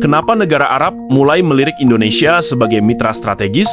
kenapa negara Arab mulai melirik Indonesia sebagai mitra strategis?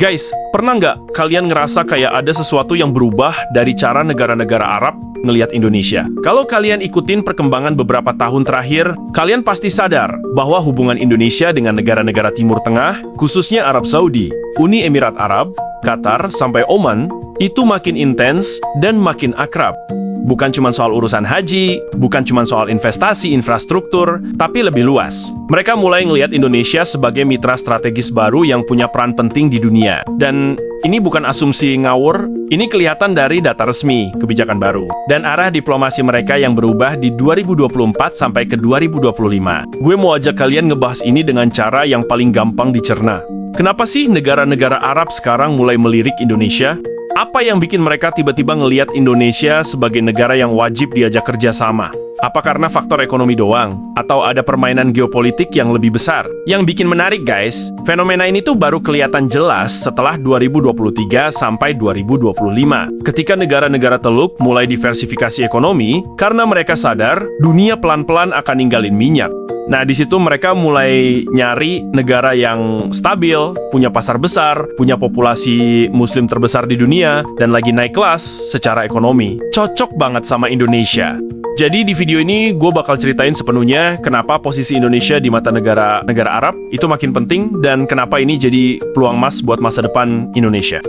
Guys, pernah nggak kalian ngerasa kayak ada sesuatu yang berubah dari cara negara-negara Arab ngelihat Indonesia? Kalau kalian ikutin perkembangan beberapa tahun terakhir, kalian pasti sadar bahwa hubungan Indonesia dengan negara-negara Timur Tengah, khususnya Arab Saudi, Uni Emirat Arab, Qatar, sampai Oman, itu makin intens dan makin akrab. Bukan cuma soal urusan haji, bukan cuma soal investasi infrastruktur, tapi lebih luas. Mereka mulai ngelihat Indonesia sebagai mitra strategis baru yang punya peran penting di dunia. Dan ini bukan asumsi ngawur, ini kelihatan dari data resmi, kebijakan baru, dan arah diplomasi mereka yang berubah di 2024 sampai ke 2025. Gue mau ajak kalian ngebahas ini dengan cara yang paling gampang dicerna. Kenapa sih negara-negara Arab sekarang mulai melirik Indonesia? Apa yang bikin mereka tiba-tiba ngelihat Indonesia sebagai negara yang wajib diajak kerja sama? Apa karena faktor ekonomi doang? Atau ada permainan geopolitik yang lebih besar? Yang bikin menarik guys, fenomena ini tuh baru kelihatan jelas setelah 2023 sampai 2025. Ketika negara-negara Teluk mulai diversifikasi ekonomi, karena mereka sadar dunia pelan-pelan akan ninggalin minyak. Nah, di situ mereka mulai nyari negara yang stabil, punya pasar besar, punya populasi muslim terbesar di dunia, dan lagi naik kelas secara ekonomi. Cocok banget sama Indonesia. Jadi di video ini gue bakal ceritain sepenuhnya kenapa posisi Indonesia di mata negara Arab itu makin penting dan kenapa ini jadi peluang emas buat masa depan Indonesia.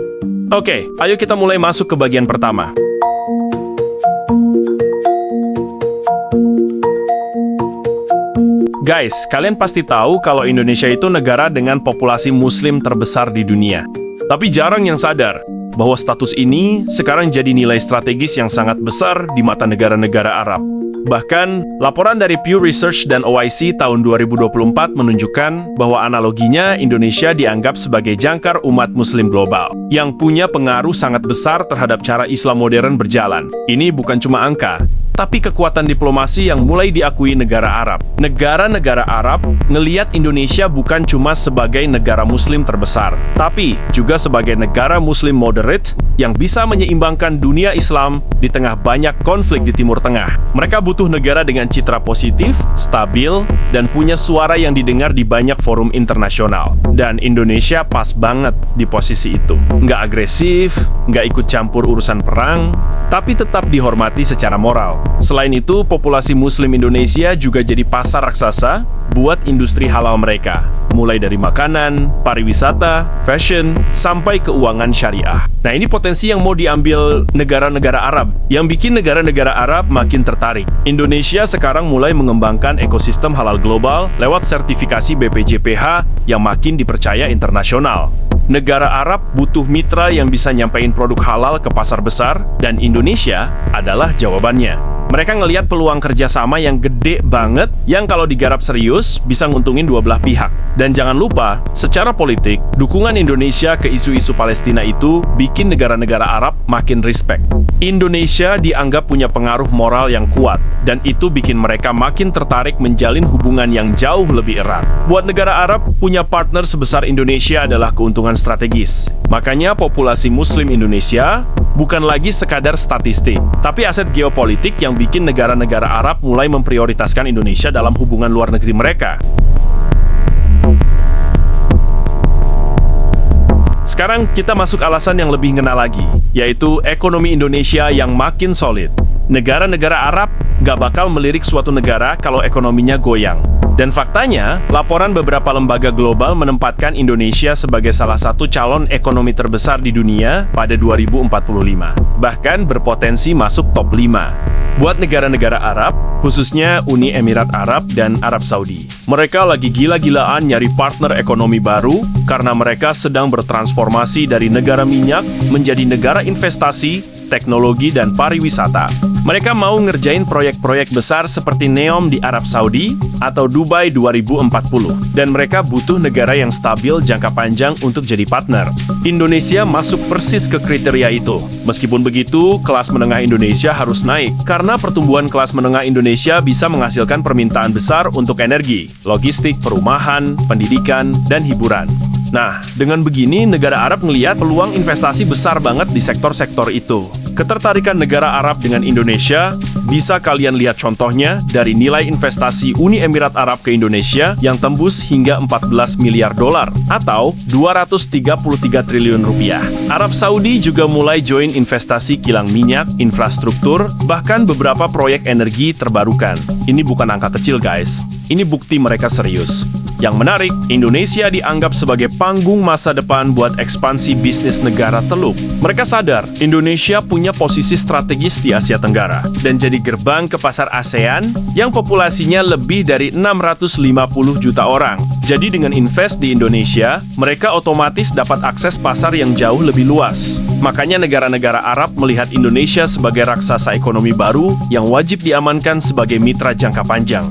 Oke, ayo kita mulai masuk ke bagian pertama. Guys, kalian pasti tahu kalau Indonesia itu negara dengan populasi muslim terbesar di dunia. Tapi jarang yang sadar bahwa status ini sekarang jadi nilai strategis yang sangat besar di mata negara-negara Arab. Bahkan, laporan dari Pew Research dan OIC tahun 2024 menunjukkan bahwa analoginya Indonesia dianggap sebagai jangkar umat muslim global yang punya pengaruh sangat besar terhadap cara Islam modern berjalan. Ini bukan cuma angka, tapi kekuatan diplomasi yang mulai diakui negara Arab. Negara-negara Arab ngelihat Indonesia bukan cuma sebagai negara muslim terbesar, tapi juga sebagai negara muslim moderate yang bisa menyeimbangkan dunia Islam di tengah banyak konflik di Timur Tengah. Mereka butuh negara dengan citra positif, stabil, dan punya suara yang didengar di banyak forum internasional. Dan Indonesia pas banget di posisi itu. Nggak agresif, nggak ikut campur urusan perang, tapi tetap dihormati secara moral. Selain itu, populasi muslim Indonesia juga jadi pasar raksasa buat industri halal mereka, mulai dari makanan, pariwisata, fashion, sampai keuangan syariah. Nah, ini potensi yang mau diambil negara-negara Arab, yang bikin negara-negara Arab makin tertarik. Indonesia sekarang mulai mengembangkan ekosistem halal global lewat sertifikasi BPJPH yang makin dipercaya internasional. Negara Arab butuh mitra yang bisa nyampein produk halal ke pasar besar, dan Indonesia adalah jawabannya. Mereka ngelihat peluang kerjasama yang gede banget, yang kalau digarap serius bisa nguntungin dua belah pihak. Dan jangan lupa, secara politik, dukungan Indonesia ke isu-isu Palestina itu bikin negara-negara Arab makin respect. Indonesia dianggap punya pengaruh moral yang kuat, dan itu bikin mereka makin tertarik menjalin hubungan yang jauh lebih erat. Buat negara Arab, punya partner sebesar Indonesia adalah keuntungan strategis. Makanya populasi muslim Indonesia bukan lagi sekadar statistik, tapi aset geopolitik yang bikin negara-negara Arab mulai memprioritaskan Indonesia dalam hubungan luar negeri mereka. Sekarang kita masuk alasan yang lebih ngena lagi, yaitu ekonomi Indonesia yang makin solid. Negara-negara Arab gak bakal melirik suatu negara kalau ekonominya goyang. Dan faktanya, laporan beberapa lembaga global menempatkan Indonesia sebagai salah satu calon ekonomi terbesar di dunia pada 2045. Bahkan berpotensi masuk top 5. Buat negara-negara Arab, khususnya Uni Emirat Arab dan Arab Saudi, mereka lagi gila-gilaan nyari partner ekonomi baru karena mereka sedang bertransformasi dari negara minyak menjadi negara investasi, teknologi, dan pariwisata. Mereka mau ngerjain proyek-proyek besar seperti NEOM di Arab Saudi atau Dubai 2040. Dan mereka butuh negara yang stabil jangka panjang untuk jadi partner. Indonesia masuk persis ke kriteria itu. Meskipun begitu, kelas menengah Indonesia harus naik, karena pertumbuhan kelas menengah Indonesia bisa menghasilkan permintaan besar untuk energi, logistik, perumahan, pendidikan, dan hiburan. Nah, dengan begini, negara Arab ngelihat peluang investasi besar banget di sektor-sektor itu. Ketertarikan negara Arab dengan Indonesia bisa kalian lihat contohnya dari nilai investasi Uni Emirat Arab ke Indonesia yang tembus hingga 14 miliar dolar atau 233 triliun rupiah. Arab Saudi juga mulai join investasi kilang minyak, infrastruktur, bahkan beberapa proyek energi terbarukan. Ini bukan angka kecil, guys. Ini bukti mereka serius. Yang menarik, Indonesia dianggap sebagai panggung masa depan buat ekspansi bisnis negara Teluk. Mereka sadar, Indonesia punya posisi strategis di Asia Tenggara dan jadi gerbang ke pasar ASEAN yang populasinya lebih dari 650 juta orang. Jadi dengan invest di Indonesia, mereka otomatis dapat akses pasar yang jauh lebih luas. Makanya negara-negara Arab melihat Indonesia sebagai raksasa ekonomi baru yang wajib diamankan sebagai mitra jangka panjang.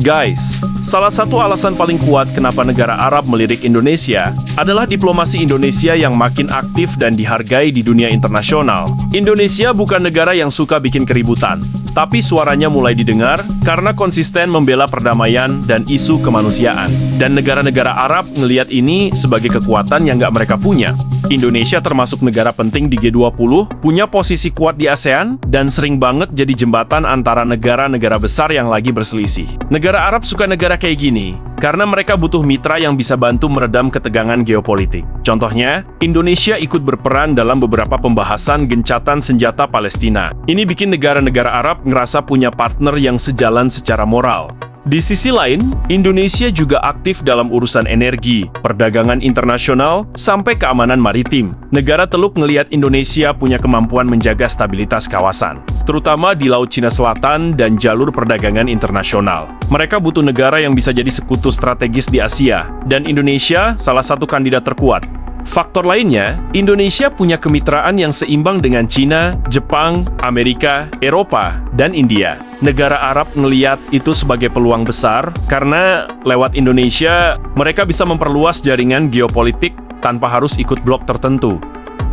Guys, salah satu alasan paling kuat kenapa negara Arab melirik Indonesia adalah diplomasi Indonesia yang makin aktif dan dihargai di dunia internasional. Indonesia bukan negara yang suka bikin keributan, tapi suaranya mulai didengar karena konsisten membela perdamaian dan isu kemanusiaan. Dan negara-negara Arab ngelihat ini sebagai kekuatan yang nggak mereka punya. Indonesia termasuk negara penting di G20, punya posisi kuat di ASEAN, dan sering banget jadi jembatan antara negara-negara besar yang lagi berselisih. Negara Arab suka negara kayak gini, karena mereka butuh mitra yang bisa bantu meredam ketegangan geopolitik. Contohnya, Indonesia ikut berperan dalam beberapa pembahasan gencatan senjata Palestina. Ini bikin negara-negara Arab ngerasa punya partner yang sejalan secara moral. Di sisi lain, Indonesia juga aktif dalam urusan energi, perdagangan internasional, sampai keamanan maritim. Negara Teluk ngelihat Indonesia punya kemampuan menjaga stabilitas kawasan, terutama di Laut Cina Selatan dan jalur perdagangan internasional. Mereka butuh negara yang bisa jadi sekutu strategis di Asia, dan Indonesia salah satu kandidat terkuat. Faktor lainnya, Indonesia punya kemitraan yang seimbang dengan Cina, Jepang, Amerika, Eropa, dan India. Negara Arab ngeliat itu sebagai peluang besar karena lewat Indonesia, mereka bisa memperluas jaringan geopolitik tanpa harus ikut blok tertentu.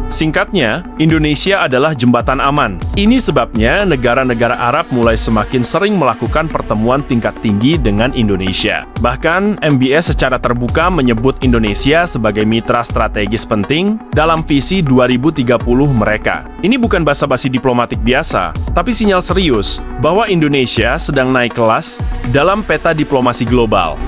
Singkatnya, Indonesia adalah jembatan aman. Ini sebabnya negara-negara Arab mulai semakin sering melakukan pertemuan tingkat tinggi dengan Indonesia. Bahkan, MBS secara terbuka menyebut Indonesia sebagai mitra strategis penting dalam visi 2030 mereka. Ini bukan basa-basi diplomatik biasa, tapi sinyal serius bahwa Indonesia sedang naik kelas dalam peta diplomasi global.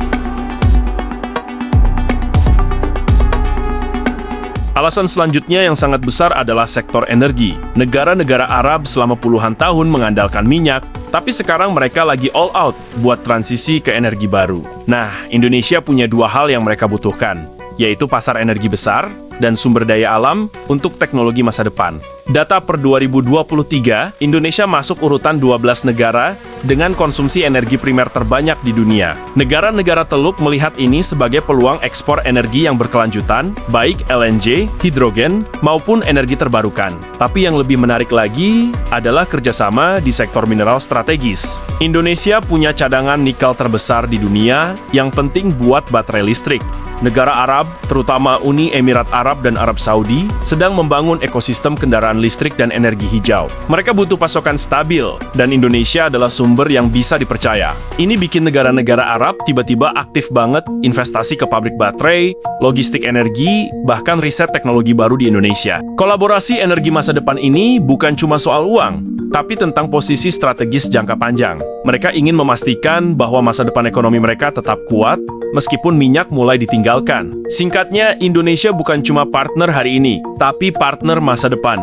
Alasan selanjutnya yang sangat besar adalah sektor energi. Negara-negara Arab selama puluhan tahun mengandalkan minyak, tapi sekarang mereka lagi all out buat transisi ke energi baru. Nah, Indonesia punya dua hal yang mereka butuhkan, yaitu pasar energi besar dan sumber daya alam untuk teknologi masa depan. Data per 2023, Indonesia masuk urutan 12 negara dengan konsumsi energi primer terbanyak di dunia. Negara-negara Teluk melihat ini sebagai peluang ekspor energi yang berkelanjutan, baik LNG, hidrogen, maupun energi terbarukan. Tapi yang lebih menarik lagi adalah kerjasama di sektor mineral strategis. Indonesia punya cadangan nikel terbesar di dunia yang penting buat baterai listrik. Negara Arab, terutama Uni Emirat Arab dan Arab Saudi, sedang membangun ekosistem kendaraan listrik dan energi hijau. Mereka butuh pasokan stabil, dan Indonesia adalah sumber yang bisa dipercaya. Ini bikin negara-negara Arab tiba-tiba aktif banget investasi ke pabrik baterai, logistik energi, bahkan riset teknologi baru di Indonesia. Kolaborasi energi masa depan ini bukan cuma soal uang, tapi tentang posisi strategis jangka panjang. Mereka ingin memastikan bahwa masa depan ekonomi mereka tetap kuat, meskipun minyak mulai ditinggalkan. Singkatnya, Indonesia bukan cuma partner hari ini, tapi partner masa depan.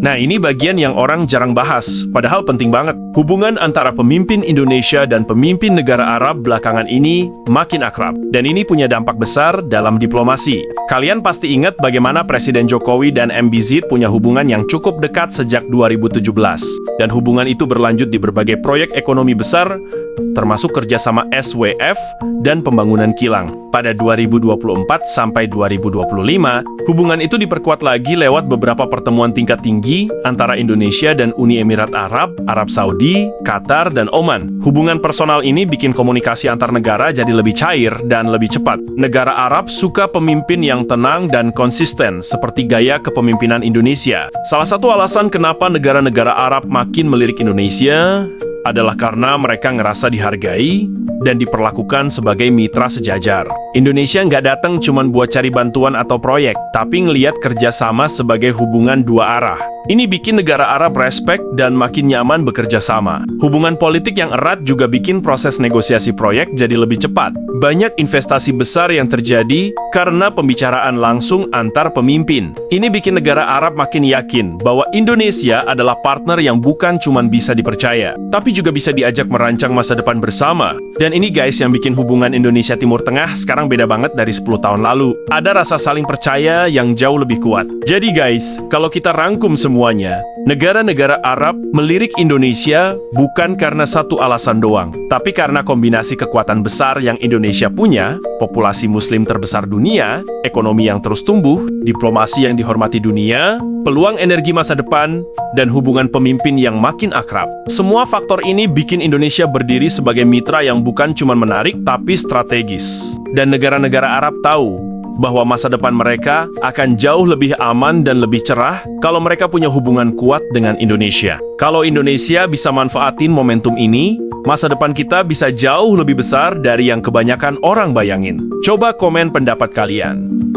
Nah, ini bagian yang orang jarang bahas, padahal penting banget. Hubungan antara pemimpin Indonesia dan pemimpin negara Arab belakangan ini makin akrab. Dan ini punya dampak besar dalam diplomasi. Kalian pasti ingat bagaimana Presiden Jokowi dan MBZ punya hubungan yang cukup dekat sejak 2017. Dan hubungan itu berlanjut di berbagai proyek ekonomi besar, termasuk kerjasama SWF dan pembangunan kilang. Pada 2024 sampai 2025, hubungan itu diperkuat lagi lewat beberapa pertemuan tingkat tinggi antara Indonesia dan Uni Emirat Arab, Arab Saudi, Qatar, dan Oman. Hubungan personal ini bikin komunikasi antar negara jadi lebih cair dan lebih cepat. Negara Arab suka pemimpin yang tenang dan konsisten, seperti gaya kepemimpinan Indonesia. Salah satu alasan kenapa negara-negara Arab makin melirik Indonesia adalah karena mereka ngerasa dihargai dihargai dan diperlakukan sebagai mitra sejajar. Indonesia nggak datang cuma buat cari bantuan atau proyek, tapi ngelihat kerjasama sebagai hubungan dua arah. Ini bikin negara Arab respek dan makin nyaman bekerja sama. Hubungan politik yang erat juga bikin proses negosiasi proyek jadi lebih cepat. Banyak investasi besar yang terjadi karena pembicaraan langsung antar pemimpin. Ini bikin negara Arab makin yakin bahwa Indonesia adalah partner yang bukan cuma bisa dipercaya, tapi juga bisa diajak merancang masa depan bersama. Dan ini guys yang bikin hubungan Indonesia Timur Tengah sekarang beda banget dari 10 tahun lalu. Ada rasa saling percaya yang jauh lebih kuat. Jadi guys, kalau kita rangkum semuanya, negara-negara Arab melirik Indonesia bukan karena satu alasan doang, tapi karena kombinasi kekuatan besar yang Indonesia punya, populasi muslim terbesar dunia, ekonomi yang terus tumbuh, diplomasi yang dihormati dunia, peluang energi masa depan, dan hubungan pemimpin yang makin akrab. Semua faktor ini bikin Indonesia berdiri sebagai mitra yang bukan cuma menarik, tapi strategis. Dan negara-negara Arab tahu bahwa masa depan mereka akan jauh lebih aman dan lebih cerah kalau mereka punya hubungan kuat dengan Indonesia. Kalau Indonesia bisa manfaatin momentum ini, masa depan kita bisa jauh lebih besar dari yang kebanyakan orang bayangin. Coba komen pendapat kalian.